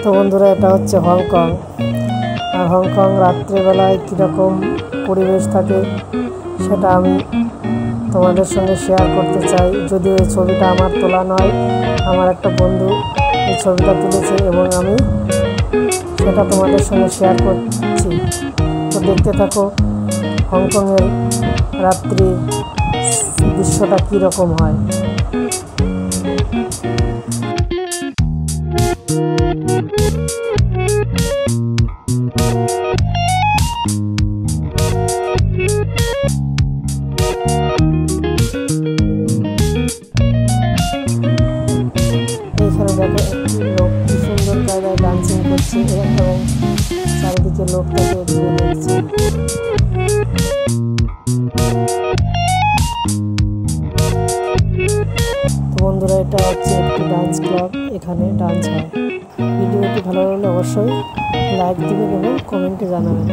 তো বন্ধুরা, এটা হচ্ছে হংকং। আর হংকং রাত্রেবেলায় কীরকম পরিবেশ থাকে সেটা আমি তোমাদের সঙ্গে শেয়ার করতে চাই। যদিও এই ছবিটা আমার তোলা নয়, আমার একটা বন্ধু এই ছবিটা তুলেছে এবং আমি সেটা তোমাদের সঙ্গে শেয়ার করছি। তো দেখতে থাকো হংকংয়ের রাত্রি দৃশ্যটা কীরকম হয়। এইখানে দেখো একটি লোক কি সুন্দর জায়গায় ডান্সিং করছে এবং চারিদিকে লোক তাকে ঘুরে দেখছে। তো বন্ধুরা, এটা হচ্ছে একটি ডান্স ক্লাব, এখানে ডান্স হয়। ভিডিওটি ভালো লাগলে অবশ্যই লাইক দিবেন এবং কমেন্টে জানাবেন।